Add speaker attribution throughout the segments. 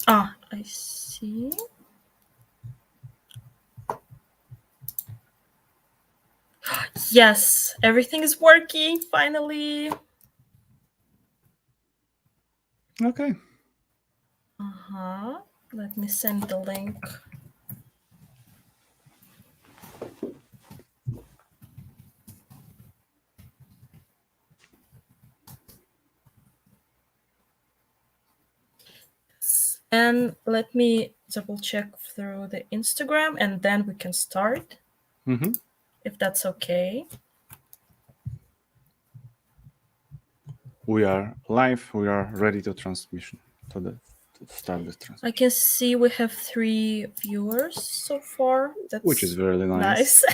Speaker 1: I see. Yes, everything is working finally.
Speaker 2: Okay.
Speaker 1: Let me send the link. And let me double check through the Instagram and then we can start. If that's okay.
Speaker 2: We are live. We are ready to transmission. To start this transmission.
Speaker 1: I can see we have 3 viewers so far. That's
Speaker 2: which is very nice.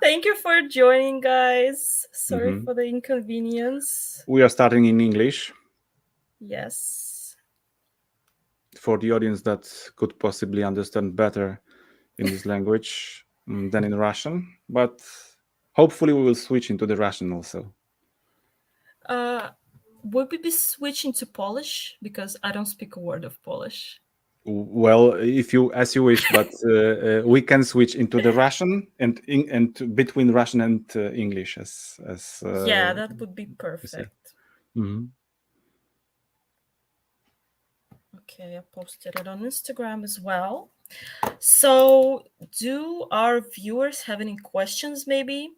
Speaker 1: Thank you for joining, guys. Sorry for the inconvenience.
Speaker 2: We are starting in English.
Speaker 1: Yes.
Speaker 2: For the audience that could possibly understand better in this language than in Russian, but hopefully we will switch into the Russian also.
Speaker 1: Would we be switching to Polish? Because I don't speak a word of Polish.
Speaker 2: Well, if you as you wish, but we can switch into the Russian and between Russian and English as
Speaker 1: yeah, that would be perfect. Okay, I posted it on Instagram as well. So, do our viewers have any questions, maybe?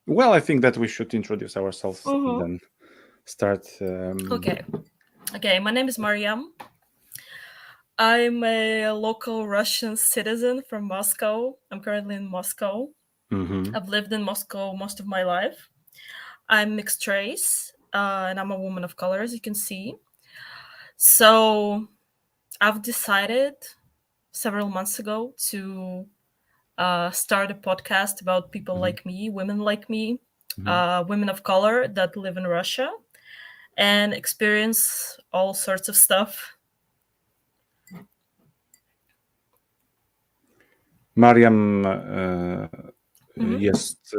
Speaker 2: Well, I think that we should introduce ourselves and then start.
Speaker 1: Okay, my name is Maryam. I'm a local Russian citizen from Moscow. I'm currently in Moscow. I've lived in Moscow most of my life. I'm mixed race, and I'm a woman of color, as you can see. So I've decided several months ago to start a podcast about people like me, women like me, women of color that live in Russia and experience all sorts of stuff.
Speaker 2: Maryam jest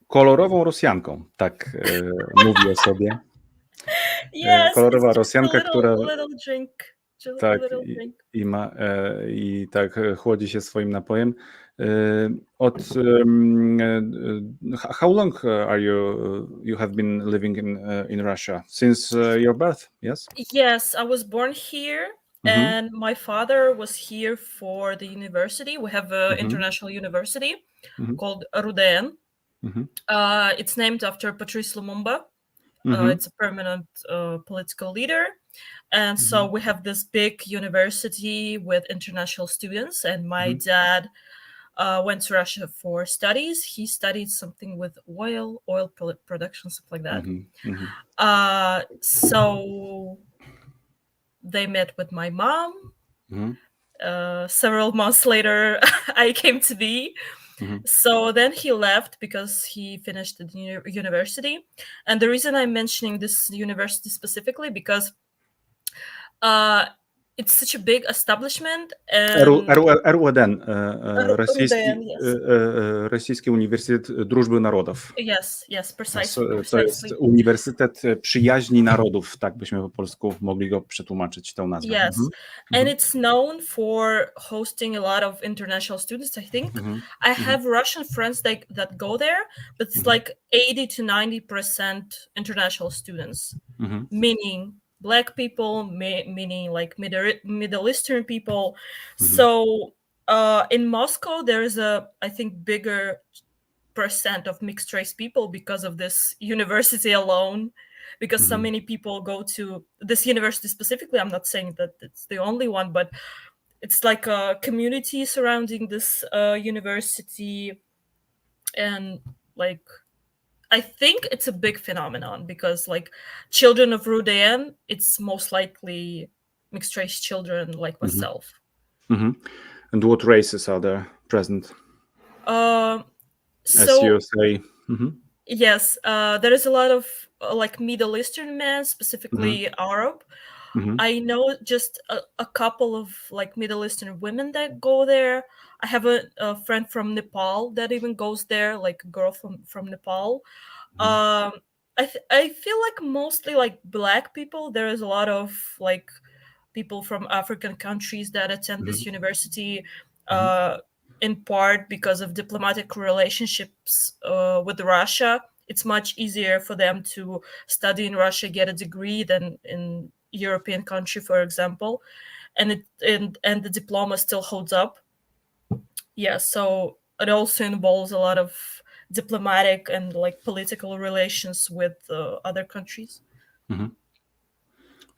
Speaker 2: kolorową Rosjanką, tak mówi o sobie.
Speaker 1: Yes,
Speaker 2: kolorowa Rosjanka, która
Speaker 1: little drink.
Speaker 2: Tak, i tak chłodzi się swoim napojem. How long you have been living in Russia? Since your birth, yes?
Speaker 1: Yes, I was born here, and my father was here for the university. We have an international university called RUDN. It's named after Patrice Lumumba. It's a permanent political leader. And so we have this big university with international students. And my dad went to Russia for studies. He studied something with oil production, something like that. So they met with my mom. Several months later, I came to be. So then he left because he finished the university. And the reason I'm mentioning this university specifically, because it's such a big establishment.
Speaker 2: РУДН, Rosyjski Uniwersytet Drużby Narodów.
Speaker 1: Yes, precisely.
Speaker 2: To jest Uniwersytet Przyjaźni Narodów, tak byśmy po polsku mogli go przetłumaczyć, tę nazwę.
Speaker 1: Yes, and it's known for hosting a lot of international students, I think. I have Russian friends that go there, but it's like 80 to 90% international students, meaning Black people, meaning like Middle Eastern people. So in Moscow, there's I think, bigger percent of mixed race people because of this university alone, because so many people go to this university specifically. I'm not saying that it's the only one, but it's like a community surrounding this university. And like, I think it's a big phenomenon because like children of RUDN, it's most likely mixed race children like myself.
Speaker 2: And what races are there present?
Speaker 1: As
Speaker 2: you say.
Speaker 1: Yes, there is a lot of like Middle Eastern men, specifically Arab. I know just a couple of like Middle Eastern women that go there. I have a friend from Nepal that even goes there, like a girl from Nepal. I feel like mostly like black people. There is a lot of like people from African countries that attend this university,
Speaker 2: Mhm.
Speaker 1: uh, in part because of diplomatic relationships with Russia. It's much easier for them to study in Russia, get a degree than in European country, for example, and the diploma still holds up. Yeah, so it also involves a lot of diplomatic and like political relations with other countries.
Speaker 2: Mhm.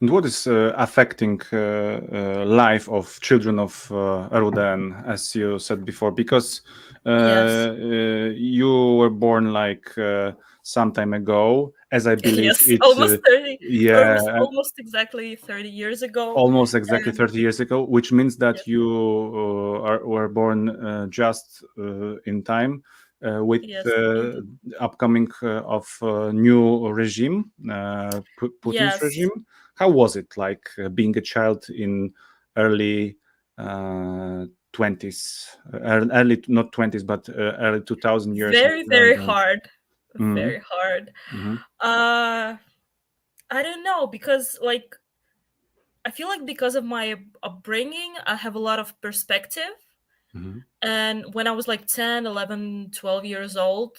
Speaker 2: And what is affecting life of children of Eruden, as you said before? Because
Speaker 1: Yes.
Speaker 2: you were born like some time ago, as I believe
Speaker 1: Yes,
Speaker 2: it's yeah,
Speaker 1: almost exactly 30 years ago.
Speaker 2: almost exactly
Speaker 1: And
Speaker 2: 30 years ago, which means that
Speaker 1: yes,
Speaker 2: you were born just in time with
Speaker 1: yes, indeed.
Speaker 2: upcoming of new regime, Putin's
Speaker 1: Yes,
Speaker 2: regime. How was it like being a child in early 20s, early, not 20s, but early 2000 years in
Speaker 1: very, very
Speaker 2: London?
Speaker 1: hard.
Speaker 2: Hmm.
Speaker 1: Very hard.
Speaker 2: Hmm.
Speaker 1: Uh, I don't know, because like I feel like because of my upbringing, I have a lot of perspective.
Speaker 2: Hmm.
Speaker 1: And when I was like 10, 11, 12 years old,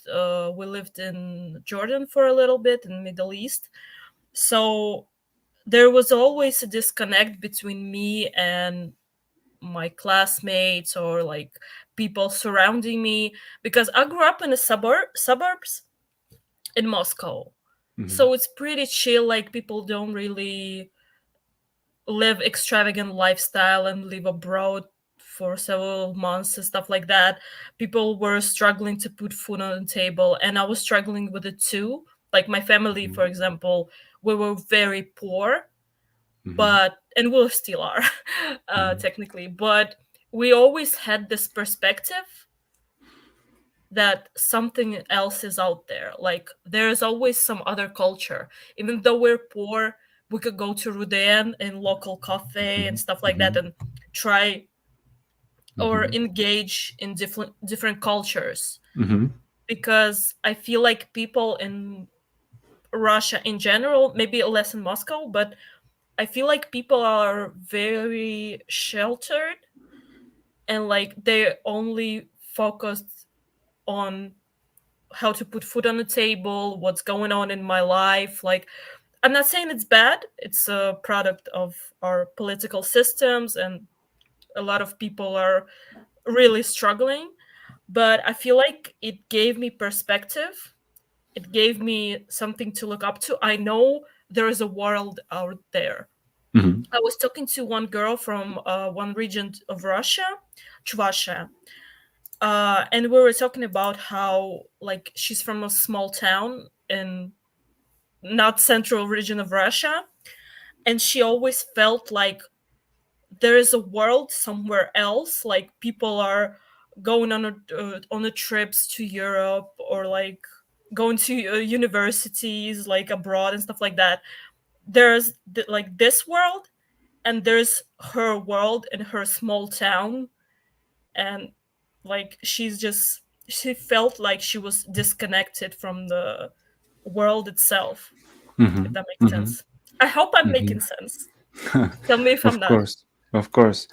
Speaker 1: we lived in Jordan for a little bit in the Middle East. So there was always a disconnect between me and my classmates or like people surrounding me, because I grew up in the suburbs in Moscow.
Speaker 2: Hmm.
Speaker 1: So it's pretty chill, like people don't really live extravagant lifestyle and live abroad for several months and stuff like that. People were struggling to put food on the table, and I was struggling with it too. Like my family, for example, we were very poor,
Speaker 2: Hmm.
Speaker 1: but and we still are,
Speaker 2: Hmm.
Speaker 1: technically. But we always had this perspective that something else is out there. Like there's always some other culture. Even though we're poor, we could go to Ruden and local cafe and stuff like that
Speaker 2: Hmm.
Speaker 1: and try or
Speaker 2: Hmm.
Speaker 1: engage in different cultures.
Speaker 2: Hmm.
Speaker 1: Because I feel like people in Russia in general, maybe less in Moscow, but I feel like people are very sheltered and like they only focused on how to put food on the table, what's going on in my life. Like, I'm not saying it's bad, it's a product of our political systems, and a lot of people are really struggling. But I feel like it gave me perspective, it gave me something to look up to. I know there is a world out there.
Speaker 2: Hmm.
Speaker 1: I was talking to one girl from one region of Russia, Chuvasha, and we were talking about how like she's from a small town in not central region of Russia, and she always felt like there is a world somewhere else. Like people are going on a trips to Europe or like going to universities like abroad and stuff like that. There's like this world, and there's her world in her small town, and like she felt like she was disconnected from the world itself, if
Speaker 2: Hmm.
Speaker 1: that makes
Speaker 2: Hmm.
Speaker 1: sense. I hope I'm
Speaker 2: Hmm.
Speaker 1: making sense. Tell me if I'm
Speaker 2: Of
Speaker 1: not.
Speaker 2: course, of course.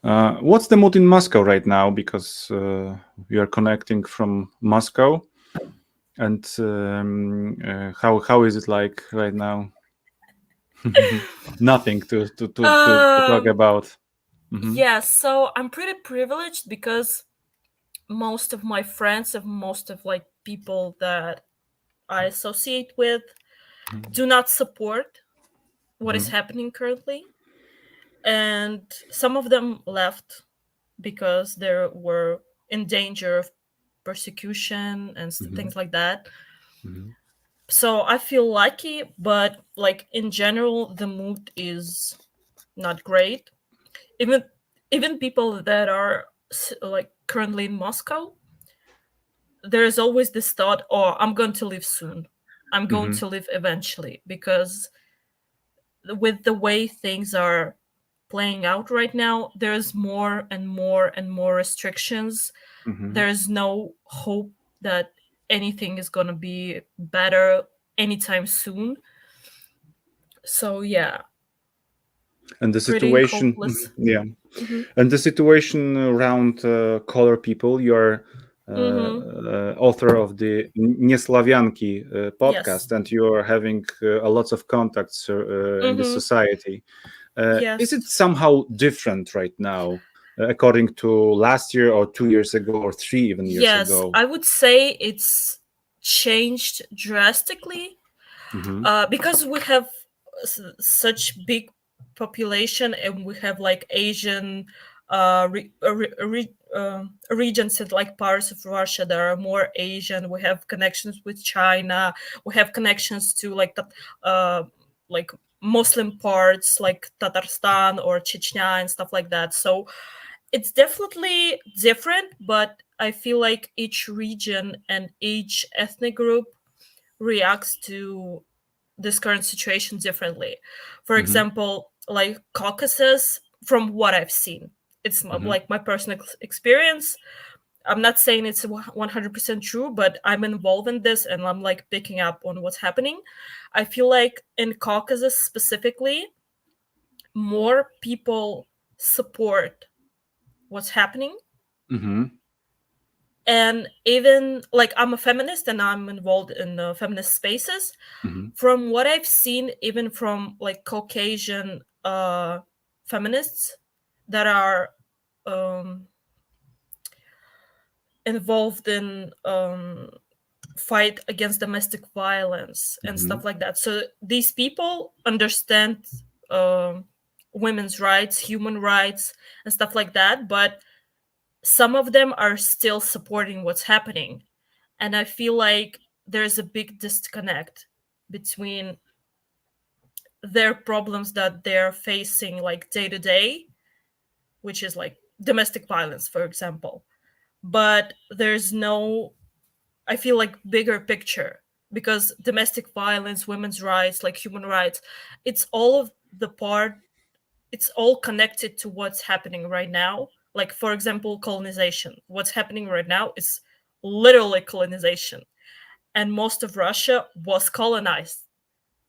Speaker 2: What's the mood in Moscow right now? Because we are connecting from Moscow, and how is it like right now? Nothing to talk
Speaker 1: um
Speaker 2: about. Hmm.
Speaker 1: yeah, so I'm pretty privileged because most of my friends and most of like people that I associate with do not support what is
Speaker 2: Hmm.
Speaker 1: happening currently, and some of them left because they were in danger of persecution and
Speaker 2: Hmm.
Speaker 1: things like that.
Speaker 2: Hmm.
Speaker 1: So I feel lucky, but like in general, the mood is not great. Even even people that are like currently in Moscow, there is always this thought, "Oh, I'm going to leave soon. I'm going
Speaker 2: Hmm.
Speaker 1: to leave eventually," because with the way things are playing out right now, there's more and more and more restrictions.
Speaker 2: Hmm.
Speaker 1: There's no hope that anything is going to be better. anytime soon. So yeah,
Speaker 2: And the
Speaker 1: pretty
Speaker 2: situation,
Speaker 1: hopeless.
Speaker 2: yeah,
Speaker 1: Mm-hmm.
Speaker 2: and the situation around color people. You are
Speaker 1: Mm-hmm.
Speaker 2: author of the НеСлавянки
Speaker 1: Yes.
Speaker 2: podcast, and you are having a lots of contacts in the
Speaker 1: Mm-hmm.
Speaker 2: society. Is it
Speaker 1: Yes.
Speaker 2: somehow different right now, according to last year or 2 years ago or 3 even years
Speaker 1: Yes,
Speaker 2: ago?
Speaker 1: I would say it's changed drastically,
Speaker 2: Mm-hmm.
Speaker 1: because we have such big population, and we have like Asian regions and like parts of Russia that are more Asian. We have connections with China. We have connections to like Muslim parts like Tatarstan or Chechnya and stuff like that. So it's definitely different, but I feel like each region and each ethnic group reacts to this current situation differently. For
Speaker 2: Mm-hmm.
Speaker 1: example, like Caucasus, from what I've seen, it's
Speaker 2: Mm-hmm.
Speaker 1: like my personal experience. I'm not saying it's 100% true, but I'm involved in this and I'm like picking up on what's happening. I feel like in Caucasus specifically, more people support what's happening.
Speaker 2: Mm-hmm.
Speaker 1: And even like I'm a feminist and I'm involved in feminist spaces.
Speaker 2: Mm-hmm.
Speaker 1: From what I've seen, even from like Caucasian feminists that are um, involved in fight against domestic violence and
Speaker 2: Mm-hmm.
Speaker 1: stuff like that. So these people understand um women's rights, human rights, and stuff like that. But some of them are still supporting what's happening, and I feel like there's a big disconnect between their problems that they're facing like day to day, which is like domestic violence, for example. But there's no, I feel like, bigger picture, because domestic violence, women's rights, like human rights, it's all of the part, it's all connected to what's happening right now. Like, for example, colonization. What's happening right now is literally colonization. And most of Russia was colonized.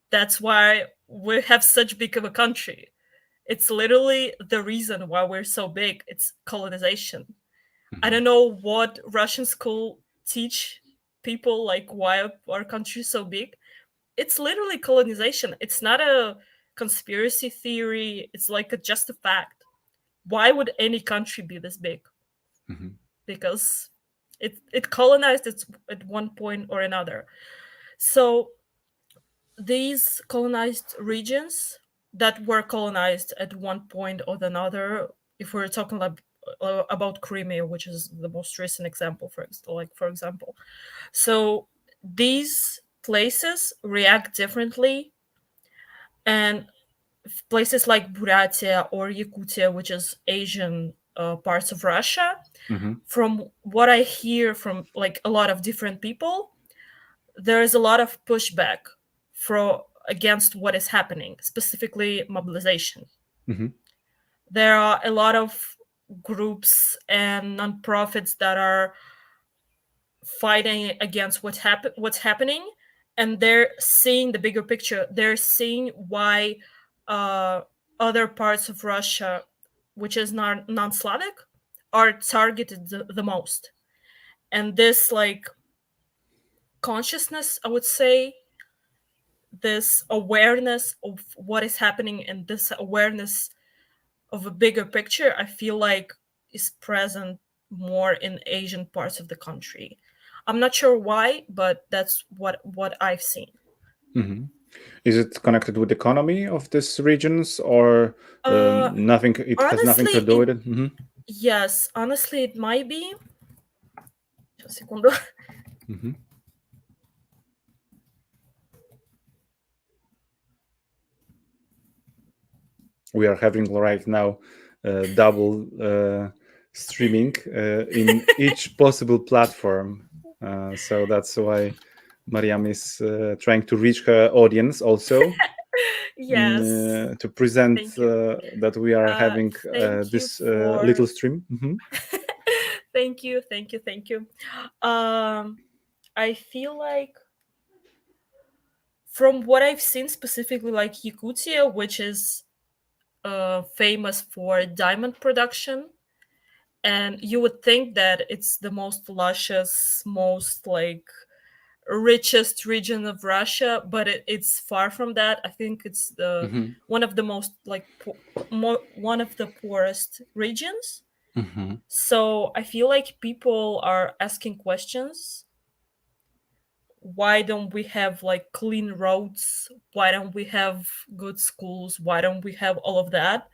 Speaker 1: That's why we have such big of a country. It's literally the reason why we're so big. It's colonization. I
Speaker 2: Mm-hmm.
Speaker 1: don't know what Russian school teach people like why our country is so big. It's literally colonization. It's not a conspiracy theory. It's like just a fact. Why would any country be this big?
Speaker 2: Mm-hmm.
Speaker 1: Because it colonized it at one point or another. So these colonized regions that were colonized at one point or another, if we're talking about Crimea, which is the most recent example, for example, so these places react differently, and places like Buryatia or Yakutia, which is Asian parts of Russia,
Speaker 2: Mm-hmm.
Speaker 1: from what I hear from like a lot of different people, there is a lot of pushback for against what is happening, specifically mobilization.
Speaker 2: Mm-hmm.
Speaker 1: There are a lot of groups and nonprofits that are fighting against what's happening, and they're seeing the bigger picture. They're seeing why uh, other parts of Russia, which is not non-Slavic, are targeted the most. And this like consciousness, I would say, this awareness of what is happening and this awareness of a bigger picture, I feel like is present more in Asian parts of the country. I'm not sure why, but that's what I've seen.
Speaker 2: Mm-hmm. Is it connected with the economy of these regions, or
Speaker 1: uh
Speaker 2: nothing? It has nothing
Speaker 1: Honestly,
Speaker 2: to do with it. Mm-hmm.
Speaker 1: yes, honestly it might be. Just a second.
Speaker 2: Mm-hmm. We are having right now double streaming in each possible platform. So that's why Maryam is trying to reach her audience also,
Speaker 1: Yes,
Speaker 2: to present
Speaker 1: thank you.
Speaker 2: that we are
Speaker 1: uh
Speaker 2: having
Speaker 1: Thank you
Speaker 2: this little
Speaker 1: for
Speaker 2: stream. Mm-hmm.
Speaker 1: thank you. um I feel like from what I've seen, specifically like Yakutia, which is famous for diamond production, and you would think that it's the most luscious, most like richest region of Russia, but it's far from that. I think it's the one of the most like one of the poorest regions. So I feel like people are asking questions. Why don't we have like clean roads? Why don't we have good schools? Why don't we have all of that?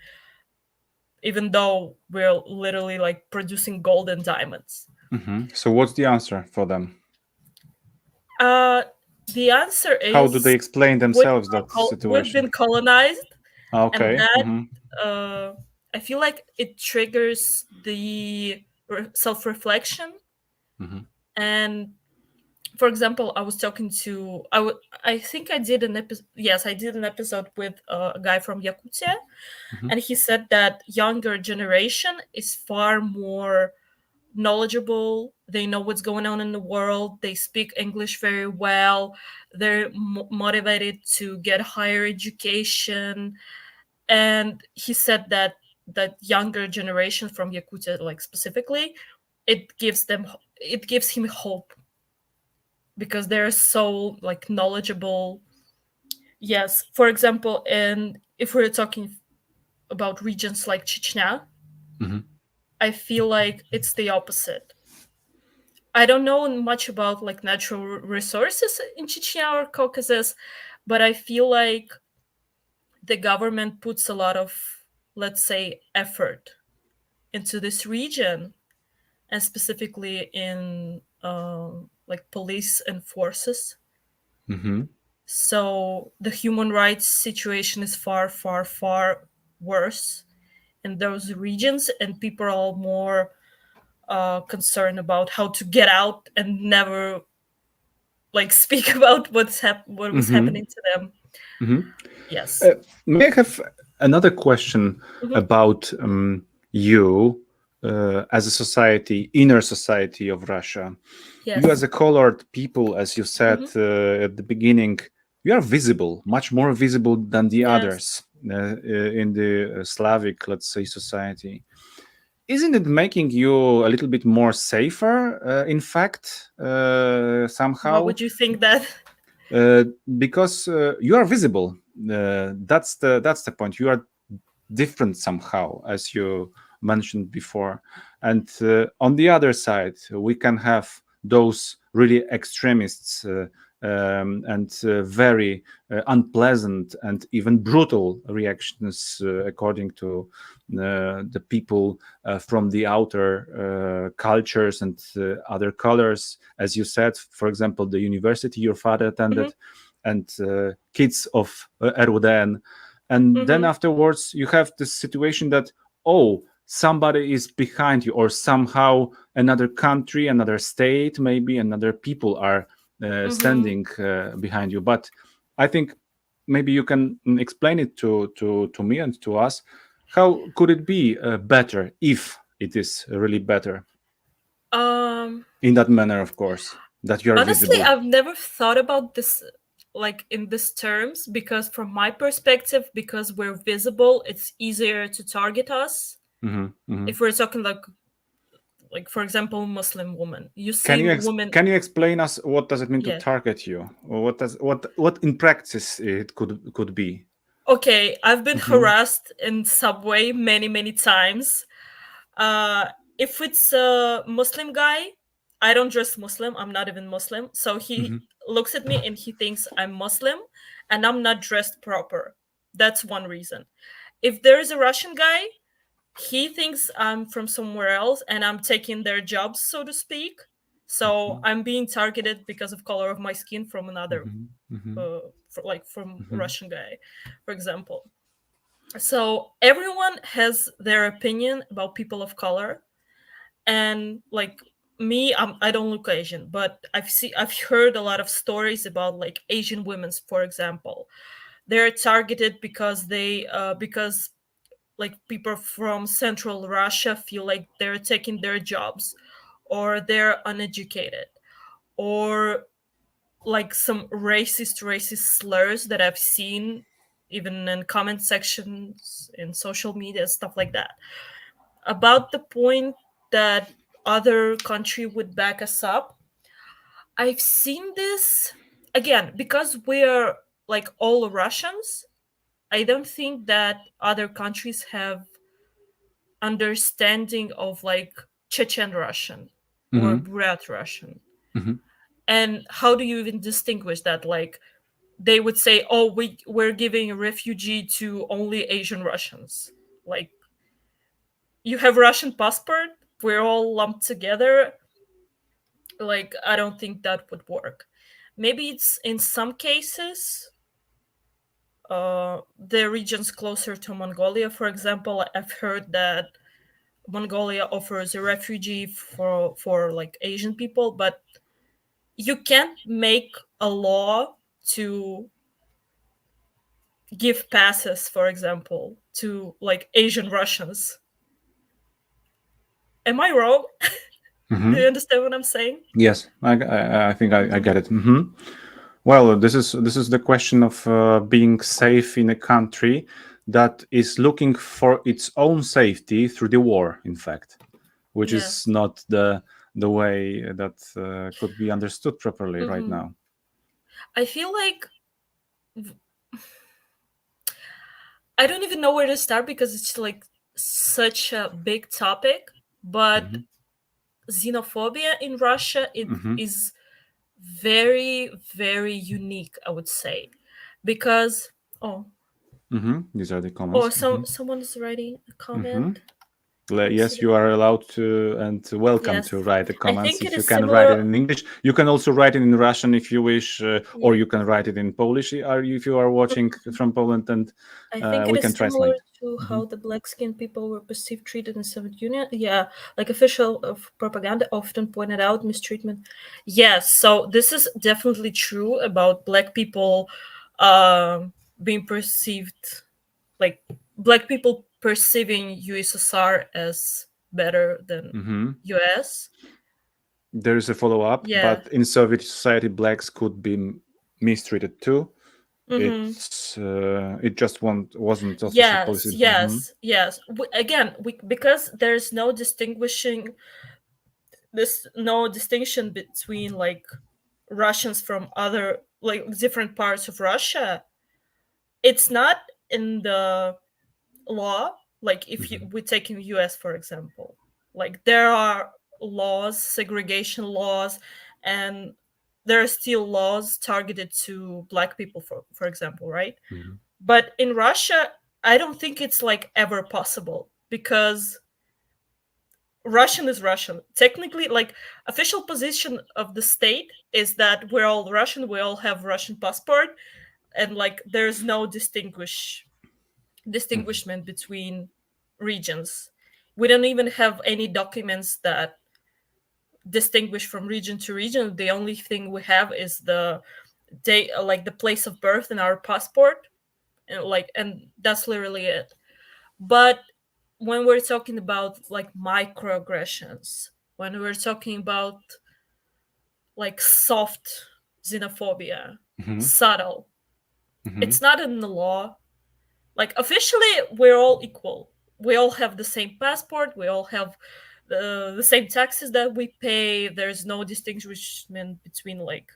Speaker 1: Even though we're literally like producing gold and diamonds.
Speaker 2: So what's the answer for them?
Speaker 1: The answer is,
Speaker 2: how do they explain themselves that situation?
Speaker 1: We've been colonized.
Speaker 2: Okay.
Speaker 1: And that I feel like it triggers the self-reflection. And for example, I was talking to I think I did an episode. Yes, I did an episode with a guy from Yakutia, and he said that younger generation is far more knowledgeable. They know what's going on in the world. They speak English very well. They're motivated to get higher education. And he said that younger generation from Yakutia, like specifically, it gives him hope because they're so like knowledgeable. Yes, for example, and if we're talking about regions like Chechnya, I feel like it's the opposite. I don't know much about like natural resources in Chechnya or Caucasus, but I feel like the government puts a lot of, let's say, effort into this region, and specifically in like police and forces. So the human rights situation is far, far, far worse in those regions, and people are more concerned about how to get out and never like speak about what was happening to them. Yes.
Speaker 2: May I have another question about you as a society, inner society of Russia?
Speaker 1: Yes.
Speaker 2: You as a colored people, as you said at the beginning, you are visible, much more visible than the others in the Slavic, let's say, society. Isn't it making you a little bit more safer, in fact, somehow?
Speaker 1: Why would you think that?
Speaker 2: Because you are visible. That's the point. You are different somehow, as you mentioned before. And on the other side, we can have those really extremists and very unpleasant and even brutal reactions, according to the people from the outer cultures and other colors. As you said, for example, the university your father attended, and kids of RUDN. And then afterwards, you have this situation that, oh, somebody is behind you, or somehow another country, another state, maybe another people are standing behind you. But I think maybe you can explain it to me and to us. How could it be better, if it is really better? In that manner, of course, that you are
Speaker 1: honestly
Speaker 2: visible.
Speaker 1: I've never thought about this like in this terms, because from my perspective, because we're visible, it's easier to target us. If we're talking like for example, Muslim woman, you see women.
Speaker 2: Can you explain us what does it mean to target you, or what in practice it could be?
Speaker 1: Okay, I've been harassed in subway many times. If it's a Muslim guy, I don't dress Muslim. I'm not even Muslim. So he looks at me and he thinks I'm Muslim and I'm not dressed proper. That's one reason. If there is a Russian guy, he thinks I'm from somewhere else and I'm taking their jobs, so to speak. So I'm being targeted because of color of my skin from another, from a Russian guy, for example. So everyone has their opinion about people of color, and like me, I don't look Asian, but I've heard a lot of stories about like Asian women, for example. They're targeted because because like people from central Russia feel like they're taking their jobs, or they're uneducated, or like some racist slurs that I've seen even in comment sections in social media, stuff like that. About the point that other country would back us up, I've seen this again because we're like all Russians. I don't think that other countries have understanding of like Chechen Russian or
Speaker 2: Mm-hmm.
Speaker 1: Buryat Russian.
Speaker 2: Mm-hmm.
Speaker 1: And how do you even distinguish that? Like they would say, "Oh, we're giving a refugee to only Asian Russians." Like you have Russian passport, we're all lumped together. Like I don't think that would work. Maybe it's in some cases the regions closer to Mongolia, for example. I've heard that Mongolia offers a refugee for like Asian people, but you can't make a law to give passes, for example, to like Asian Russians. Am I wrong? Do
Speaker 2: Mm-hmm.
Speaker 1: you understand what I'm saying?
Speaker 2: Yes, I think I
Speaker 1: Mm-hmm.
Speaker 2: get it. Mm-hmm. Well, this is the question of being safe in a country that is looking for its own safety through the war. In fact, which
Speaker 1: Yeah.
Speaker 2: is not the way that could be understood properly right
Speaker 1: Mm-hmm.
Speaker 2: now.
Speaker 1: I feel like I don't even know where to start because it's like such a big topic. But
Speaker 2: Mm-hmm.
Speaker 1: xenophobia in Russia, it
Speaker 2: Mm-hmm.
Speaker 1: is very, very unique, I would say, because oh,
Speaker 2: Mm-hmm. These are the comments. Mm-hmm.
Speaker 1: someone is writing a
Speaker 2: Mm-hmm.
Speaker 1: comment. Let me see
Speaker 2: Yes,
Speaker 1: the
Speaker 2: you are
Speaker 1: comment.
Speaker 2: allowed to and welcome to
Speaker 1: Yes,
Speaker 2: write the
Speaker 1: I
Speaker 2: comments.
Speaker 1: think it
Speaker 2: If you
Speaker 1: is
Speaker 2: can write it
Speaker 1: similar.
Speaker 2: in English, you can also write it in Russian if you wish, or
Speaker 1: Yeah,
Speaker 2: you can write it in Polish. Or if you are watching from Poland, and
Speaker 1: I think it
Speaker 2: we
Speaker 1: is
Speaker 2: can
Speaker 1: similar
Speaker 2: translate.
Speaker 1: to
Speaker 2: Hmm.
Speaker 1: how the black skinned people were perceived treated in Soviet Union. Yeah, like official of propaganda often pointed out mistreatment. Yes, so this is definitely true about black people being perceived like black people perceiving USSR as better than
Speaker 2: Hmm.
Speaker 1: US.
Speaker 2: There is a follow up,
Speaker 1: Yeah.
Speaker 2: but in Soviet society, blacks could be mistreated too.
Speaker 1: Mm-hmm.
Speaker 2: It just wasn't official
Speaker 1: Yes,
Speaker 2: policy. Hmm.
Speaker 1: yes, yes. Again, because there's no distinguishing this no distinction between like Russians from other like different parts of Russia. It's not in the law. Like if you
Speaker 2: Hmm.
Speaker 1: we take in US for example, like there are laws, segregation laws, and there are still laws targeted to black people for example, right?
Speaker 2: Hmm.
Speaker 1: But in Russia, I don't think it's like ever possible because Russian is Russian. Technically, like official position of the state is that we're all Russian, we all have Russian passport, and like there's no
Speaker 2: Hmm.
Speaker 1: distinguishment between regions. We don't even have any documents that distinguish from region to region. The only thing we have is the date, like the place of birth in our passport, and that's literally it. But when we're talking about like microaggressions, when we're talking about like soft xenophobia,
Speaker 2: Hmm.
Speaker 1: subtle,
Speaker 2: Hmm.
Speaker 1: it's not in the law. Like officially we're all equal, we all have the same passport, we all have the same taxes that we pay, there's no distinguishment between like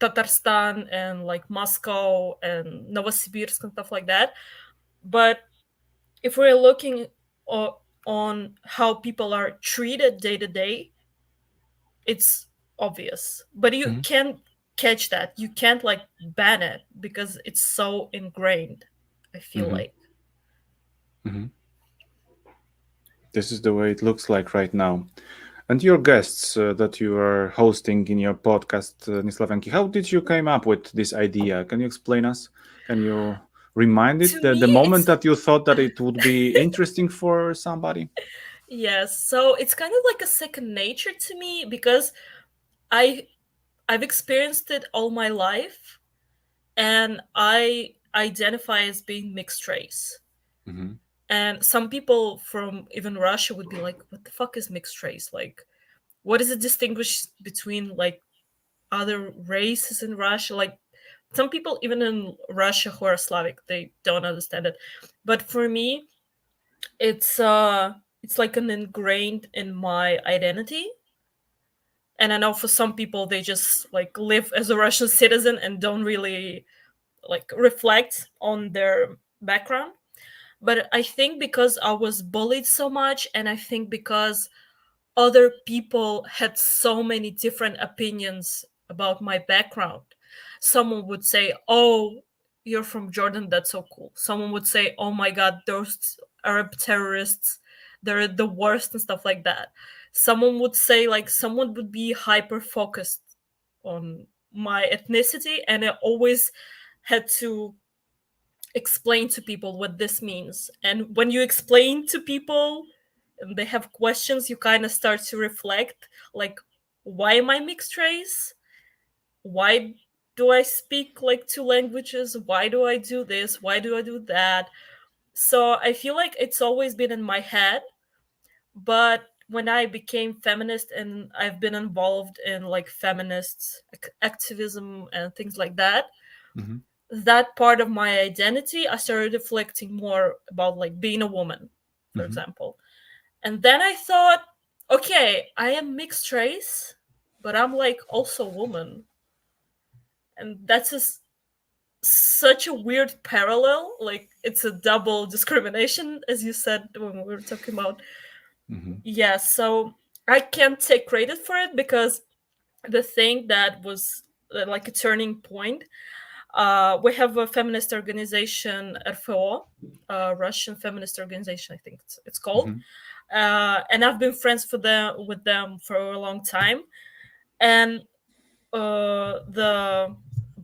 Speaker 1: Tatarstan and like Moscow and Novosibirsk and stuff like that. But if we're looking on how people are treated day to day, it's obvious, but you
Speaker 2: Hmm.
Speaker 1: can't catch that, you can't like ban it because it's so ingrained, I feel
Speaker 2: Hmm.
Speaker 1: like.
Speaker 2: Hmm. This is the way it looks like right now. And your guests that you are hosting in your podcast, НеСлавянки, how did you came up with this idea? Can you explain us? Can you remind
Speaker 1: To
Speaker 2: it
Speaker 1: me
Speaker 2: the moment
Speaker 1: it's
Speaker 2: that you thought that it would be interesting for somebody?
Speaker 1: yes, so it's kind of like a second nature to me because i I've experienced it all my life, and I identify as being mixed race.
Speaker 2: Hmm.
Speaker 1: And some people from even Russia would be like, what the fuck is mixed race? Like, what is it distinguish between like other races in Russia. Like some people even in Russia who are Slavic, they don't understand it. But for me, it's like an ingrained in my identity. And I know for some people they just like live as a Russian citizen and don't really like reflect on their background. But I think because I was bullied so much, and I think because other people had so many different opinions about my background. Someone would say, "Oh, you're from Jordan, that's so cool." Someone would say, "Oh my god, those Arab terrorists, they're the worst," and stuff like that. Someone would say, like, someone would be hyper focused on my ethnicity, and I always had to explain to people what this means. And when you explain to people and they have questions, you kind of start to reflect, like, why am I mixed race? Why do I speak like two languages? Why do I do this? Why do I do that? So I feel like it's always been in my head. But when I became feminist and I've been involved in like feminist activism and things like that, that part of my identity, I started reflecting more about like being a woman, for example. And then I thought, okay, I am mixed race, but I'm like also a woman. And that's just such a weird parallel. Like it's a double discrimination, as you said when we were talking about. Yeah, so I can't take credit for it because the thing that was like a turning point, we have a feminist organization, RFO, Russian feminist organization, I think it's called. And I've been friends with them for a long time. And the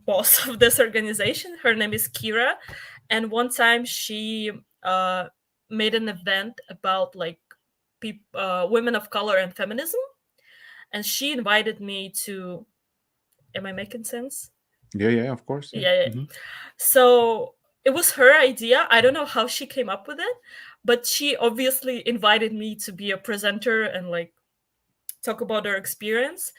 Speaker 1: boss of this organization, her name is Kira. And one time she made an event about like women of color and feminism. And she invited me to. Am I making sense?
Speaker 2: Yeah, of course.
Speaker 1: Yeah. So it was her idea. I don't know how she came up with it, but she obviously invited me to be a presenter and like talk about her experience.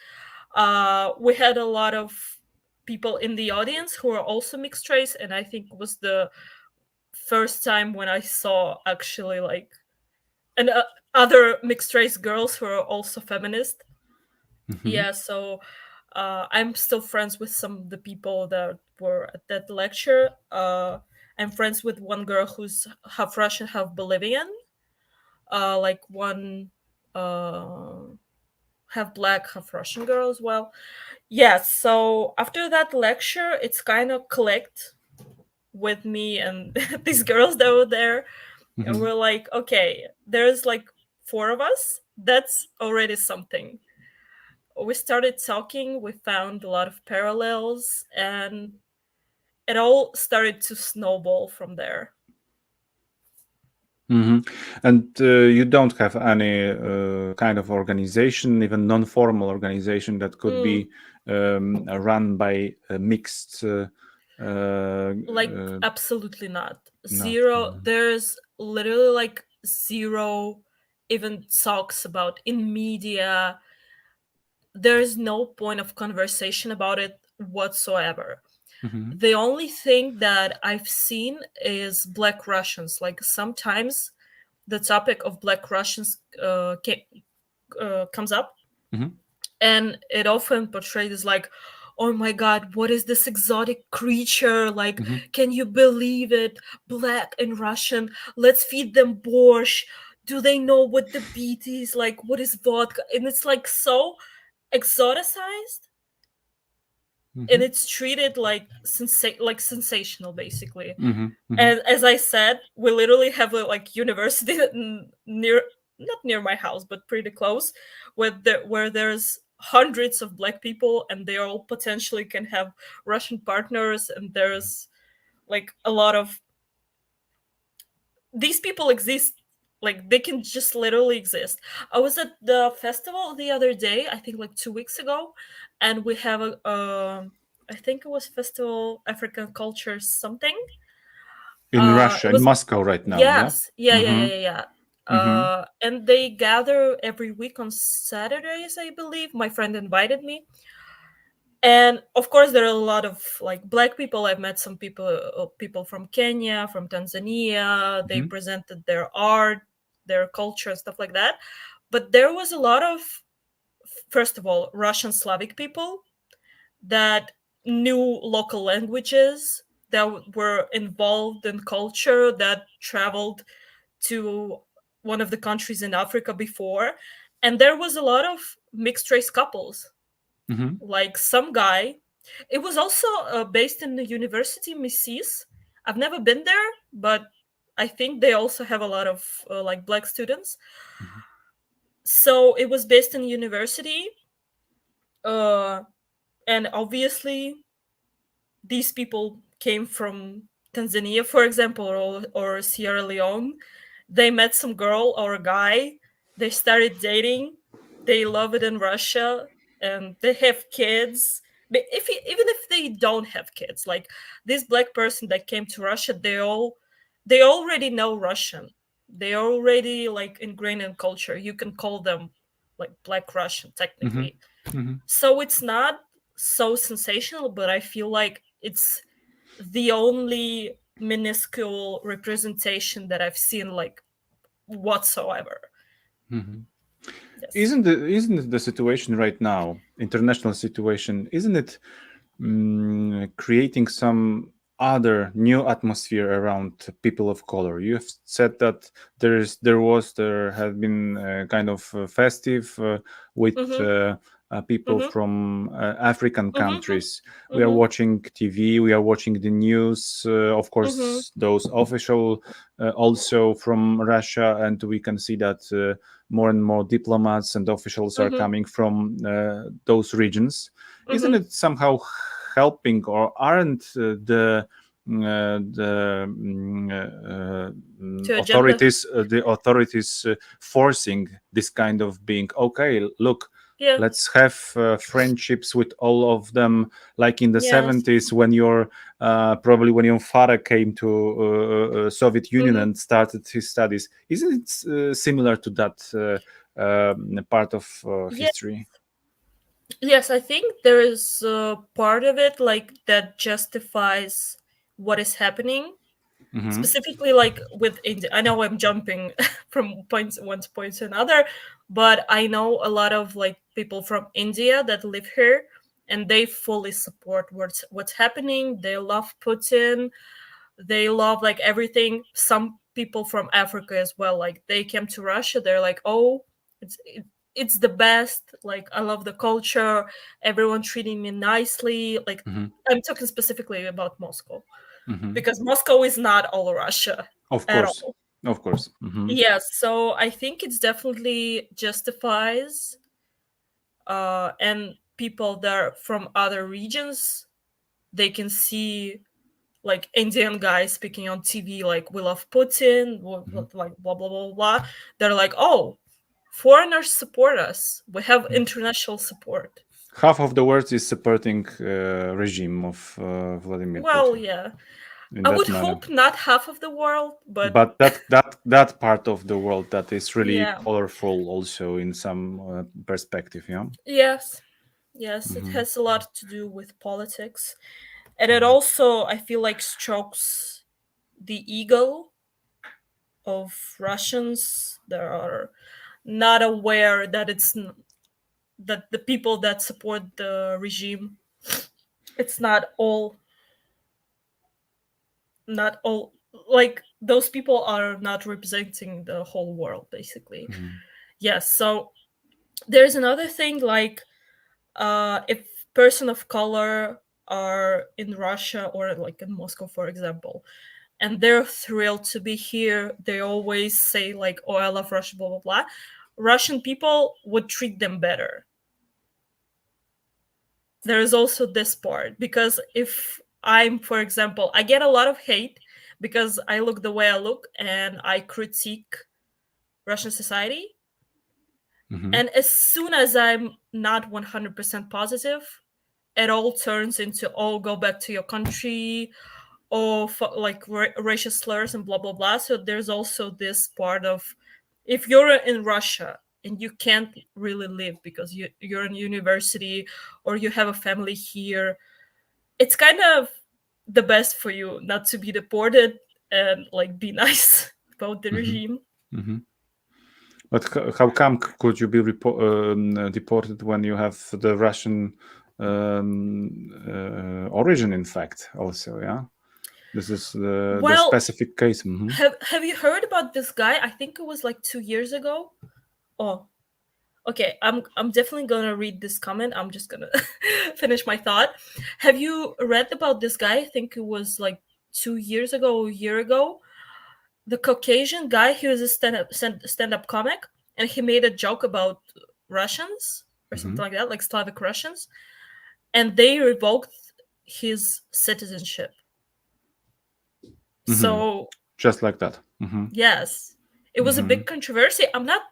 Speaker 1: We had a lot of people in the audience who are also mixed race, and I think it was the first time when I saw actually like and other mixed race girls who are also feminist. Yeah, so I'm still friends with some of the people that were at that lecture. I'm friends with one girl who's half Russian, half Bolivian. Like one half black, half Russian girl as well. Yeah, so after that lecture, it's kind of clicked with me and these girls that were there. And we're like, okay, there's like 4 of us. That's already something. We started talking, we found a lot of parallels, and it all started to snowball from there.
Speaker 2: And you don't have any kind of organization, even non-formal organization that could be run by a mixed
Speaker 1: like absolutely not. Zero. There's literally like zero even talks about in media. There's no point of conversation about it whatsoever. The only thing that I've seen is Black Russians. Like sometimes the topic of Black Russians comes up, and it often portrayed as like, oh my god, what is this exotic creature? Like, can you believe it? Black and Russian, let's feed them borscht. Do they know what the beat is? Like, what is vodka? And it's like so exoticized, and it's treated like sensational, basically. And as I said, we literally have a like university near, not near my house, but pretty close, where there's hundreds of Black people, and they all potentially can have Russian partners, and there's like a lot of these people exist. Like they can just literally exist. I was at the festival the other day, I think like 2 weeks ago, and we have I think it was Festival African Culture something.
Speaker 2: In Russia, in Moscow right now.
Speaker 1: Yes. Yeah. And they gather every week on Saturdays, I believe. My friend invited me. And of course there are a lot of like black people. I've met some people from Kenya, from Tanzania. They presented their art, their culture, and stuff like that. But there was a lot of, first of all, Russian Slavic people that knew local languages, that were involved in culture, that traveled to one of the countries in Africa before. And there was a lot of mixed race couples, like some guy. It was also based in the university Missis. I've never been there, but I think they also have a lot of like black students. So it was based in university, and obviously these people came from Tanzania, for example, or Sierra Leone. They met some girl or a guy, they started dating, they love it in Russia, and they have kids. But even if they don't have kids, like this black person that came to Russia, they already know Russian. They already like ingrained in culture. You can call them like black Russian technically. So it's not so sensational, but I feel like it's the only minuscule representation that I've seen like whatsoever. Yes.
Speaker 2: Isn't the situation right now, international situation, isn't it creating some other new atmosphere around people of color? You have said that there have been kind of festive with people from African countries. We are watching TV, we are watching the news, of course, those official also from Russia, and we can see that more and more diplomats and officials are coming from those regions. Isn't it somehow helping, or aren't the authorities forcing this kind of being, okay, look, let's have friendships with all of them, like in the 70s when probably when your father came to Soviet Union and started his studies. Isn't it similar to that part of history?
Speaker 1: Yes, I think there is a part of it like that justifies what is happening. Specifically like with India. I know I'm jumping from one point to another, but I know a lot of like people from India that live here, and they fully support what's happening. They love Putin. They love like everything. Some people from Africa as well, like they came to Russia, they're like, oh, it's the best, like I love the culture, everyone treating me nicely. Like I'm talking specifically about Moscow, because Moscow is not all Russia at all.
Speaker 2: Of course.
Speaker 1: Yes, so I think it's definitely justifies, and people that are from other regions, they can see like Indian guys speaking on TV like we love Putin, like blah blah blah blah. They're like, oh, foreigners support us. We have international support.
Speaker 2: Half of the world is supporting regime of Vladimir
Speaker 1: Well,
Speaker 2: Putin.
Speaker 1: yeah. I would hope not half of the world, but
Speaker 2: that part of the world that is really
Speaker 1: yeah.
Speaker 2: colorful also in some perspective, yeah.
Speaker 1: Yes, it has a lot to do with politics, and it also, I feel like, strokes the ego of Russians that are not aware that that the people that support the regime, it's not all like those people are not representing the whole world basically. Yes, so there's another thing like if person of color are in Russia or like in Moscow, for example, and they're thrilled to be here, they always say like, oh, I love Russia, blah blah blah. Russian people would treat them better. There is also this part, because if I'm, for example, I get a lot of hate because I look the way I look and I critique Russian society. And as soon as I'm not 100% positive, it all turns into, oh, go back to your country, or like racial slurs and blah blah blah. So there's also this part of, if you're in Russia, and you can't really live because you're in university or you have a family here, it's kind of the best for you not to be deported and like be nice about the regime.
Speaker 2: But how come could you be deported when you have the Russian origin? In fact, also, yeah, this is the specific case.
Speaker 1: Have you heard about this guy? I think it was like 2 years ago. Oh, okay. I'm definitely gonna read this comment. I'm just gonna finish my thought. Have you read about this guy? I think it was like 2 years ago, a year ago. The Caucasian guy, he was a stand-up comic, and he made a joke about Russians or something like that, like Slavic Russians, and they revoked his citizenship. So
Speaker 2: just like that.
Speaker 1: Yes, it was a big controversy. I'm not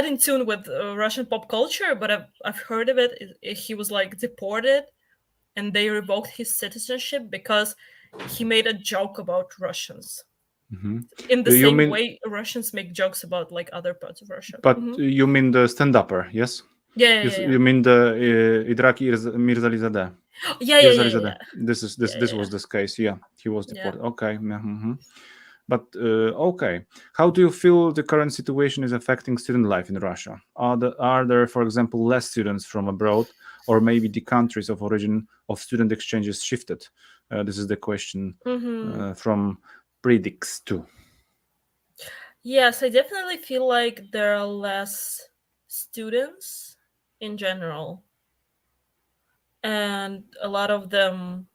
Speaker 1: in tune with Russian pop culture, but I've heard of it. He was like deported, and they revoked his citizenship because he made a joke about Russians. In the same way Russians make jokes about like other parts of Russia.
Speaker 2: But you mean the stand-upper, yes?
Speaker 1: Yeah.
Speaker 2: You mean the Idraki Mirzalizadeh?
Speaker 1: Yeah.
Speaker 2: This was this case. Yeah, he was deported. Okay. But okay, how do you feel the current situation is affecting student life in Russia? Are there, for example, less students from abroad, or maybe the countries of origin of student exchanges shifted? This is the question from Predix too.
Speaker 1: Yes, I definitely feel like there are less students in general, and a lot of them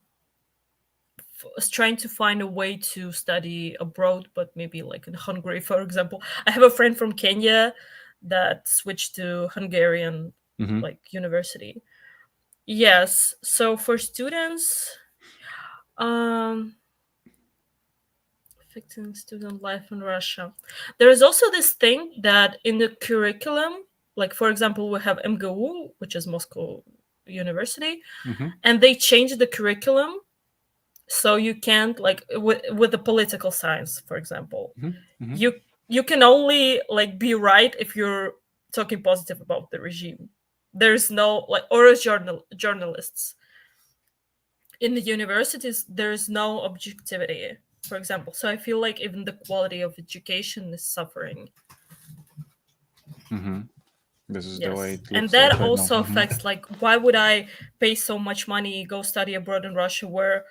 Speaker 1: is trying to find a way to study abroad, but maybe like in Hungary, for example. I have a friend from Kenya that switched to Hungarian like university. Yes, so for students, affecting student life in Russia, there is also this thing that in the curriculum, like for example, we have MGU, which is Moscow University, and they changed the curriculum. So you can't like with the political science, for example, you can only like be right if you're talking positive about the regime. There's no like, or as journalists in the universities, there's no objectivity, for example. So I feel like even the quality of education is suffering.
Speaker 2: This is the way it looks
Speaker 1: and that
Speaker 2: like right
Speaker 1: also
Speaker 2: now.
Speaker 1: affects like, why would I pay so much money, go study abroad in Russia where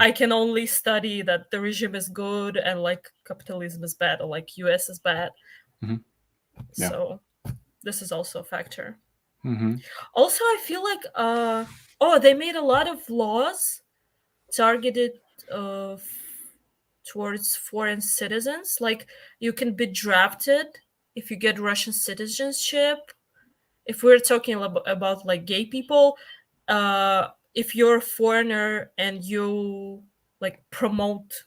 Speaker 1: I can only study that the regime is good and like capitalism is bad, or like US is bad. So this is also a factor. Also, I feel like they made a lot of laws targeted towards foreign citizens. Like you can be drafted if you get Russian citizenship. If we're talking about like gay people, if you're a foreigner and you like promote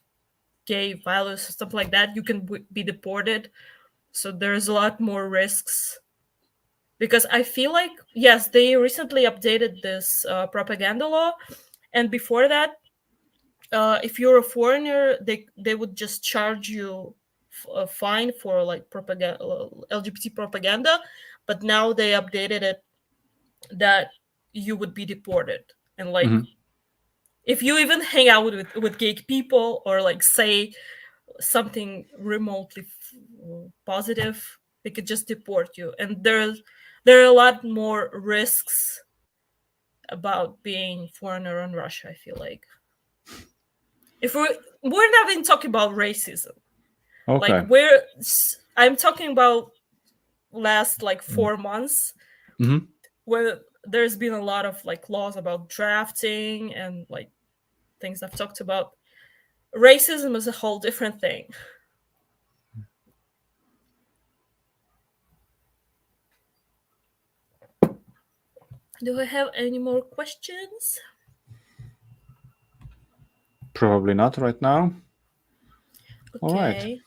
Speaker 1: gay values or stuff like that, you can be deported. So there's a lot more risks, because I feel like, yes, they recently updated this propaganda law, and before that, if you're a foreigner, they would just charge you a fine for like propaganda, LGBT propaganda, but now they updated it that you would be deported. And like if you even hang out with gay people or like say something remotely positive, they could just deport you. And there are a lot more risks about being foreigner in Russia, I feel like. If we're not even talking about racism.
Speaker 2: Okay.
Speaker 1: Like I'm talking about last like 4 months where there's been a lot of like laws about drafting and like things I've talked about. Racism is a whole different thing. Do I have any more questions?
Speaker 2: Probably not right now.
Speaker 1: Okay.
Speaker 2: All right.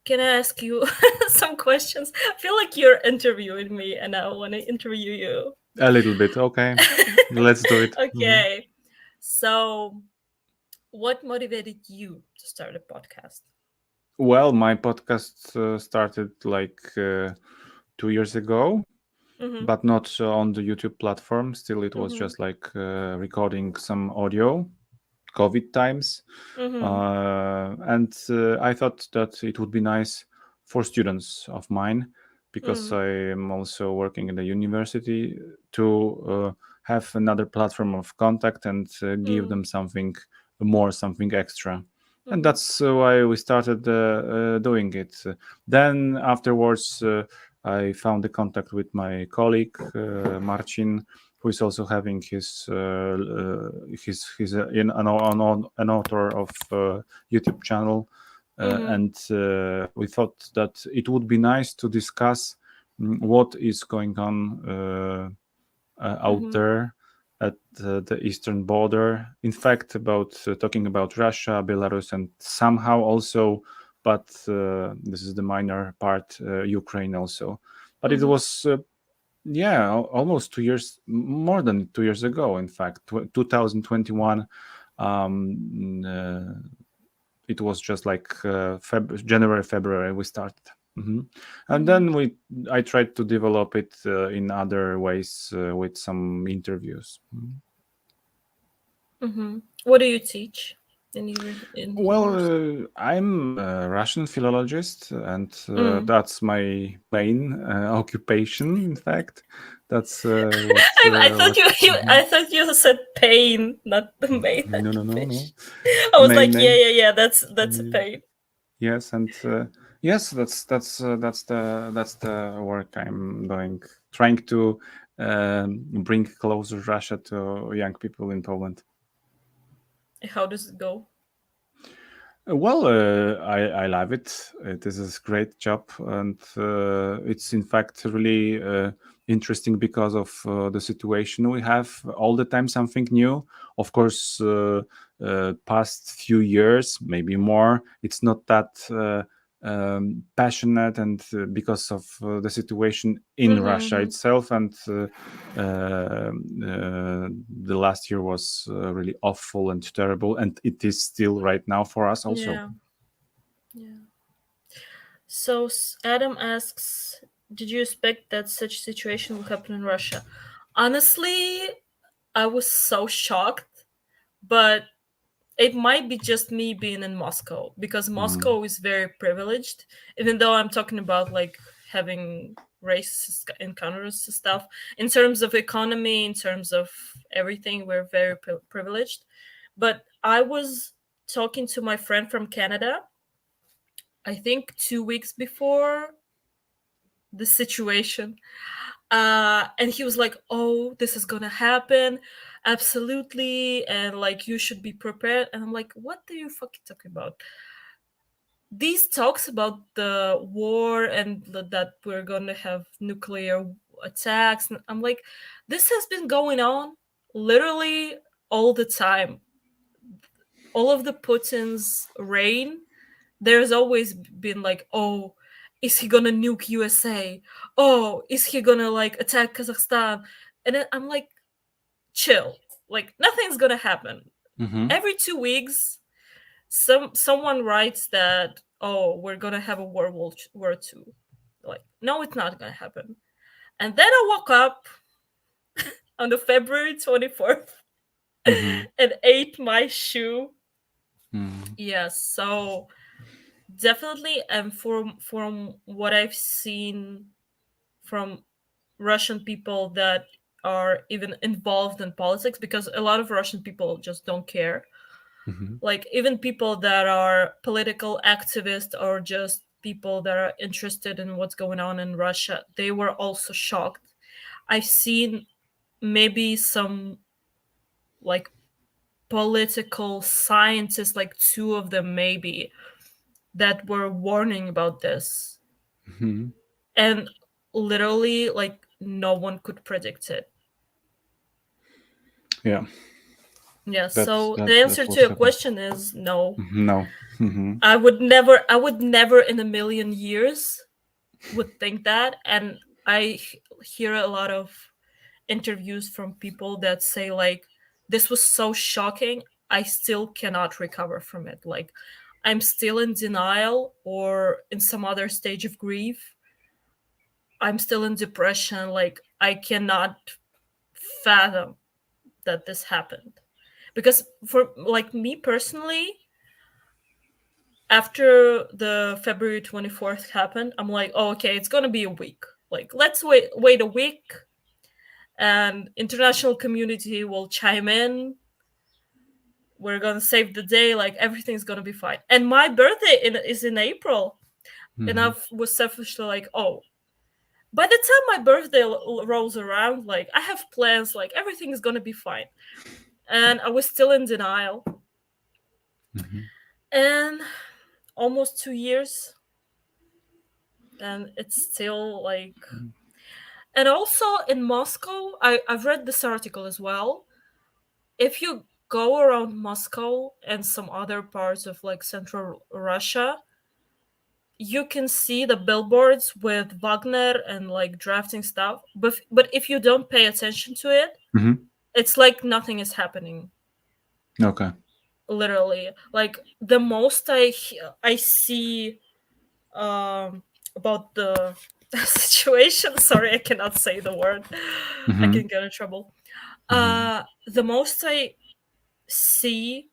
Speaker 1: Can I ask you some questions? I feel like you're interviewing me and I want to interview you.
Speaker 2: A little bit. Okay. Let's do it.
Speaker 1: Okay. So what motivated you to start a podcast?
Speaker 2: Well, my podcast started like 2 years ago, but not on the YouTube platform. Still, it was just like recording some audio, COVID times. And I thought that it would be nice for students of mine, because I am also working in the university, to have another platform of contact and give them something more, something extra. And that's why we started doing it. Then afterwards, I found the contact with my colleague Marcin, who is also having he's an author of YouTube channel, and we thought that it would be nice to discuss what is going on out there at the eastern border. In fact, about talking about Russia, Belarus, and somehow also, but this is the minor part, Ukraine also. But it was almost 2 years, more than 2 years ago, in fact, 2021. It was just like January, February we started. And then I tried to develop it in other ways with some interviews.
Speaker 1: What do you teach in
Speaker 2: Well, I'm a Russian philologist, and that's my main occupation. In fact, that's what.
Speaker 1: I thought I thought you said pain, not the main
Speaker 2: No.
Speaker 1: occupation. I was like,
Speaker 2: Main.
Speaker 1: yeah, that's a pain.
Speaker 2: Yes, and yes, that's the work I'm doing, trying to bring closer Russia to young people in Poland.
Speaker 1: How does it go?
Speaker 2: Well, I love it. It is a great job, and it's in fact really interesting because of the situation we have all the time, something new. Of course, past few years, maybe more, it's not that passionate, and because of the situation in Russia itself, and the last year was really awful and terrible, and it is still right now for us also.
Speaker 1: Yeah. So Adam asks, did you expect that such situation will happen in Russia? Honestly, I was so shocked, but it might be just me being in Moscow, because Moscow is very privileged, even though I'm talking about like having racist encounters and stuff. In terms of economy, in terms of everything, we're very privileged. But I was talking to my friend from Canada, I think 2 weeks before the situation. And he was like, oh, this is gonna happen, absolutely, and like you should be prepared. And I'm like, what are you fucking talking about? These talks about the war and that we're gonna have nuclear attacks, and I'm like, this has been going on literally all the time. All of the Putin's reign, there's always been like, oh, is he gonna nuke USA? Oh, is he gonna like attack Kazakhstan? And then I'm like, chill, like nothing's gonna happen. Every 2 weeks, someone writes that, oh, we're gonna have a World War II. Like, no, it's not gonna happen. And then I woke up on the February 24th and ate my shoe. Yes, so definitely, and from what I've seen from Russian people that are even involved in politics, because a lot of Russian people just don't care. Like even people that are political activists or just people that are interested in what's going on in Russia, they were also shocked. I've seen maybe some like political scientists, like two of them maybe, that were warning about this. And literally, like, no one could predict it.
Speaker 2: Yeah.
Speaker 1: So the answer to your question is no.
Speaker 2: No.
Speaker 1: I would never in a million years would think that. And I hear a lot of interviews from people that say like, this was so shocking, I still cannot recover from it. Like, I'm still in denial or in some other stage of grief. I'm still in depression. Like, I cannot fathom that this happened. Because for like me personally, after the February 24th happened, I'm like, oh, okay, it's gonna be a week. Like, let's wait a week, and international community will chime in. We're gonna save the day. Like, everything's gonna be fine. And my birthday is in April, and I was selfishly like, oh, by the time my birthday rolls around, like, I have plans. Like, everything is gonna be fine, and I was still in denial. And almost 2 years, and it's still like. And also in Moscow, I've read this article as well. If you go around Moscow and some other parts of like central Russia, you can see the billboards with Wagner and like drafting stuff. But if you don't pay attention to it, it's like nothing is happening.
Speaker 2: Okay.
Speaker 1: Literally, like the most I see about the situation. Sorry, I cannot say the word. I can get in trouble. The most I see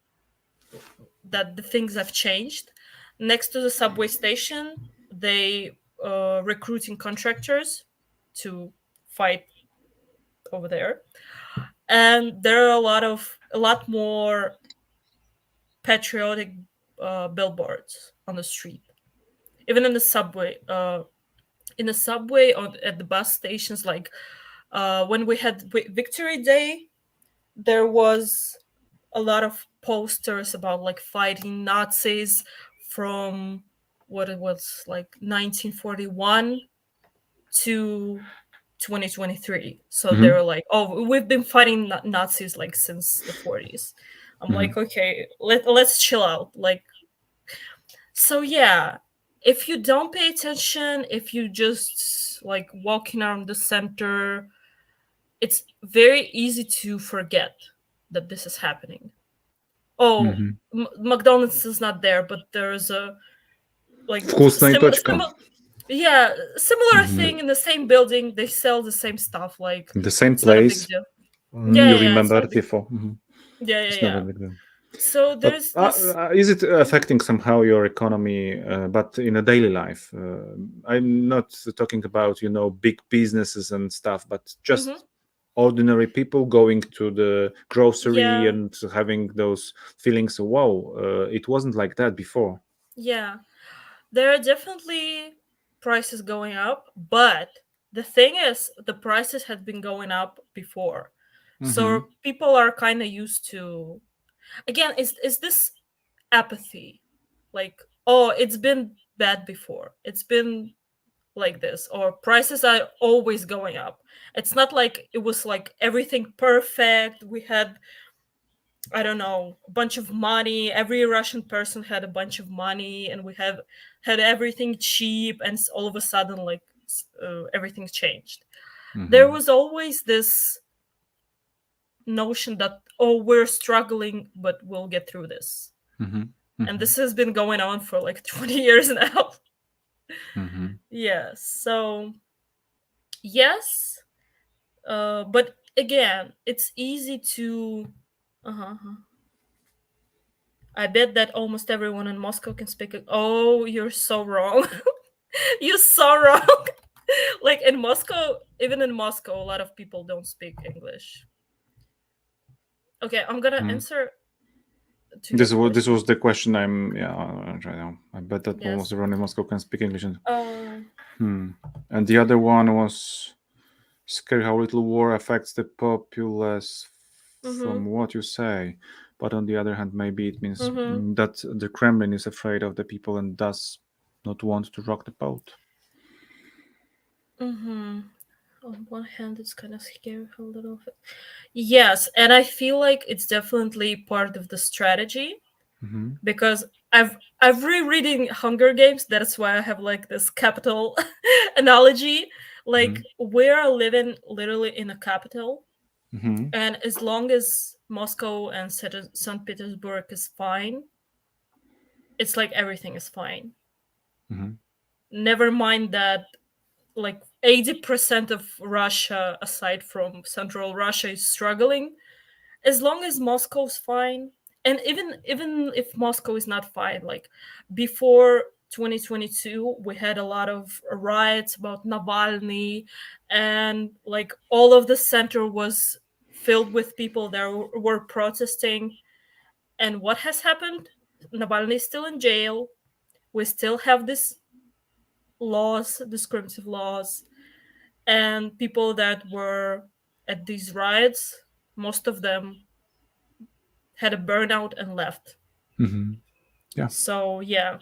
Speaker 1: that the things have changed. Next to the subway station, they recruiting contractors to fight over there, and there are a lot more patriotic billboards on the street, even in the subway. At the bus stations, like when we had Victory Day, there was a lot of posters about like fighting Nazis from what it was like 1941 to 2023. So they were like, oh, we've been fighting Nazis like since the 40s. I'm like, okay, let's chill out. Like, so yeah, if you don't pay attention, if you just like walking around the center, it's very easy to forget that this is happening. Oh, McDonald's is not there, but there's a like similar thing in the same building. They sell the same stuff. Like,
Speaker 2: the same
Speaker 1: it's not a big
Speaker 2: place.
Speaker 1: deal.
Speaker 2: You remember it before.
Speaker 1: Yeah. So there's this.
Speaker 2: Is it affecting somehow your economy, but in a daily life? I'm not talking about big businesses and stuff, but just ordinary people going to the grocery and having those feelings. Wow, it wasn't like that before.
Speaker 1: Yeah, there are definitely prices going up, but the thing is, the prices had been going up before, so people are kind of used to. Again, is this apathy? Like, oh, it's been bad before. It's been like this, or prices are always going up. It's not like it was like everything perfect. We had, I don't know, a bunch of money. Every Russian person had a bunch of money, and we have had everything cheap, and all of a sudden, like, everything's changed. There was always this notion that, oh, we're struggling, but we'll get through this. And this has been going on for like 20 years now. Yes. So, yes. But again, it's easy to. I bet that almost everyone in Moscow can speak. Oh, you're so wrong. You're so wrong. Like in Moscow, even in Moscow, a lot of people don't speak English. Okay, I'm gonna answer.
Speaker 2: This was the question. I bet that almost everyone in Moscow can speak English. And the other one was scary how little war affects the populace from what you say. But on the other hand, maybe it means that the Kremlin is afraid of the people and does not want to rock the boat.
Speaker 1: On one hand, it's kind of scary a little bit. Yes, and I feel like it's definitely part of the strategy, because I've rereading Hunger Games. That's why I have like this capital analogy. Like, we're living literally in a capital, and as long as Moscow and St. Petersburg is fine, it's like everything is fine.
Speaker 2: Mm-hmm.
Speaker 1: Never mind that like 80% of Russia, aside from central Russia, is struggling. As long as Moscow's fine, and even if Moscow is not fine, like before 2022, we had a lot of riots about Navalny, and like all of the center was filled with people that were protesting. And what has happened? Navalny is still in jail. We still have this laws, discriminative laws, and people that were at these riots, most of them had a burnout and left.
Speaker 2: Mm-hmm. Yeah.
Speaker 1: So yeah,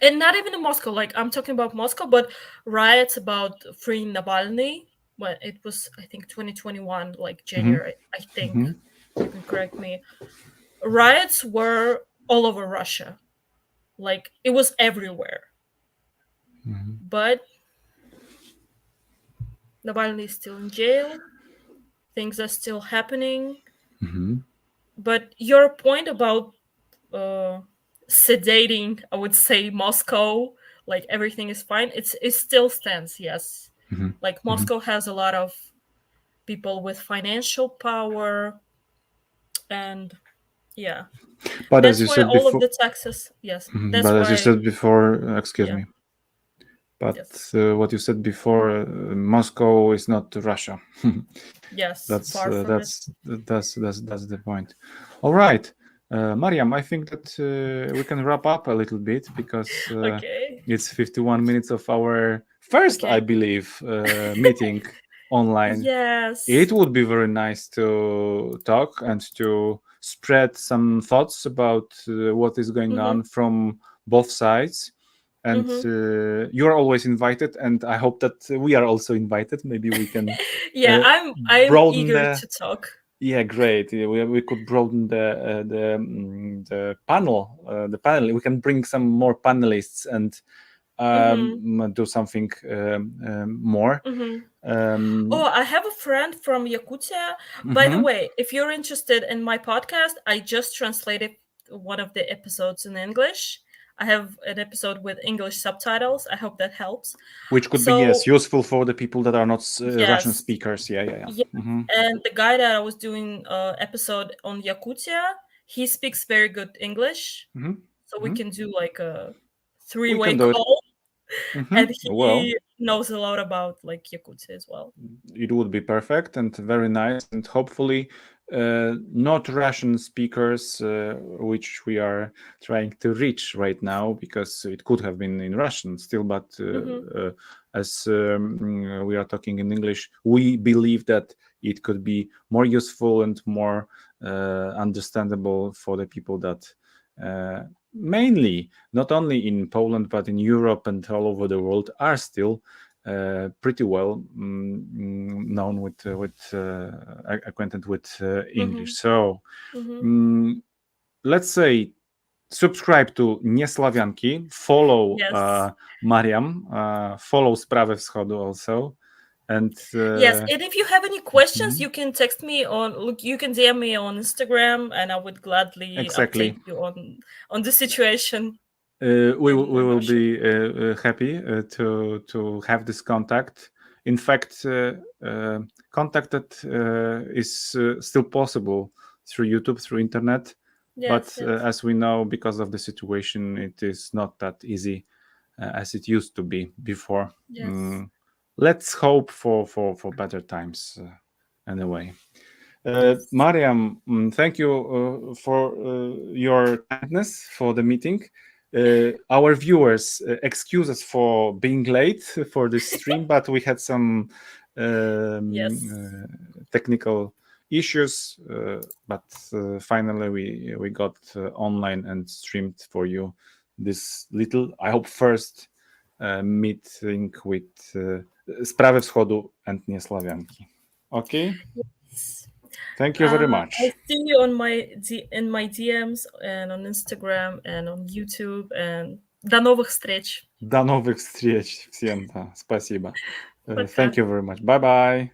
Speaker 1: and not even in Moscow. Like I'm talking about Moscow, but riots about freeing Navalny. When it was, I think 2021, like
Speaker 2: Mm-hmm.
Speaker 1: January. I think
Speaker 2: Mm-hmm.
Speaker 1: you can correct me. Riots were all over Russia. Like it was everywhere.
Speaker 2: Mm-hmm.
Speaker 1: But Navalny is still in jail. Things are still happening.
Speaker 2: Mm-hmm.
Speaker 1: But your point about uh, sedating, I would say Moscow, like everything is fine. It still stands, yes.
Speaker 2: Mm-hmm.
Speaker 1: Like Moscow has a lot of people with financial power, and yeah,
Speaker 2: But as
Speaker 1: that's
Speaker 2: you
Speaker 1: why
Speaker 2: said
Speaker 1: all of
Speaker 2: before,
Speaker 1: the taxes. Yes,
Speaker 2: Mhm.
Speaker 1: that's
Speaker 2: But as you
Speaker 1: why.
Speaker 2: said before, excuse
Speaker 1: Yeah,
Speaker 2: me. But
Speaker 1: yes,
Speaker 2: what you said before, Moscow is not Russia.
Speaker 1: yes,
Speaker 2: that's
Speaker 1: far
Speaker 2: uh,
Speaker 1: from it.
Speaker 2: that's that's the point. All right, Maryam, I think that we can wrap up a little bit because
Speaker 1: Okay,
Speaker 2: it's 51 minutes of our first, I
Speaker 1: okay,
Speaker 2: believe, meeting online. It
Speaker 1: yes.
Speaker 2: would be very nice to talk and to spread some thoughts about what is going
Speaker 1: Mm-hmm.
Speaker 2: on from both sides. And
Speaker 1: Mm-hmm.
Speaker 2: you are always invited, and I hope that we are also invited. Maybe we can
Speaker 1: Yeah,
Speaker 2: uh,
Speaker 1: I'm
Speaker 2: broaden
Speaker 1: eager
Speaker 2: the.
Speaker 1: to talk.
Speaker 2: Yeah, great. Yeah, we could broaden the panel. The panel. We can bring some more panelists and
Speaker 1: Mm-hmm.
Speaker 2: do something more.
Speaker 1: Mm-hmm. Oh,
Speaker 2: Um,
Speaker 1: I have a friend from Yakutia. By the
Speaker 2: mhm.
Speaker 1: way, if you're interested in my podcast, I just translated one of the episodes in English. I have an episode with English subtitles. I hope that helps.
Speaker 2: Which could be, yes,
Speaker 1: So,
Speaker 2: useful for the people that are not Russian
Speaker 1: yes.
Speaker 2: speakers. Yeah, yeah, yeah.
Speaker 1: Yeah.
Speaker 2: Mm-hmm.
Speaker 1: And the guy that I was doing episode on Yakutia, he speaks very good English.
Speaker 2: Mm-hmm.
Speaker 1: So we
Speaker 2: Mm-hmm.
Speaker 1: can do like a
Speaker 2: We
Speaker 1: three-way
Speaker 2: can do it.
Speaker 1: call,
Speaker 2: Mm-hmm.
Speaker 1: and
Speaker 2: Well,
Speaker 1: he knows a lot about like Yakutia as well.
Speaker 2: it would be perfect and very nice, and hopefully not Russian speakers, which we are trying to reach right now, because it could have been in Russian still, but
Speaker 1: Mm-hmm.
Speaker 2: as we are talking in English, we believe that it could be more useful and more understandable for the people that mainly, not only in Poland, but in Europe and all over the world, are still pretty well known acquainted with English.
Speaker 1: Mm-hmm.
Speaker 2: So
Speaker 1: Mm-hmm.
Speaker 2: let's say subscribe to НеСlawянки, follow
Speaker 1: Yes.
Speaker 2: Maryam, follow Sprawę Wschodu also, and
Speaker 1: Yes, and if you have any questions,
Speaker 2: mhm,
Speaker 1: you can text me on look, you can DM me on Instagram, and I would gladly update
Speaker 2: exactly.
Speaker 1: you on the situation
Speaker 2: We
Speaker 1: in
Speaker 2: will
Speaker 1: Russia.
Speaker 2: be happy to have this contact. In fact, contact that is still possible through YouTube, through internet, but
Speaker 1: Yes, yes,
Speaker 2: as we know, because of the situation, it is not that easy as it used to be before.
Speaker 1: yes,
Speaker 2: Let's hope for better times. Anyway.
Speaker 1: yes,
Speaker 2: Maryam, thank you for your kindness for the meeting. Our viewers, excuse us for being late for this stream, but we had some
Speaker 1: yes,
Speaker 2: technical issues. But finally, we got online and streamed for you this little, I hope, first meeting with Sprawy Wschodu and НеСlawянki. Okay.
Speaker 1: yes.
Speaker 2: Thank you very
Speaker 1: I'll
Speaker 2: much.
Speaker 1: see you on in my DMs and on Instagram and on YouTube. And до новых встреч.
Speaker 2: До новых встреч всем. Да, спасибо.
Speaker 1: Пока.
Speaker 2: Thank you very much. Bye bye.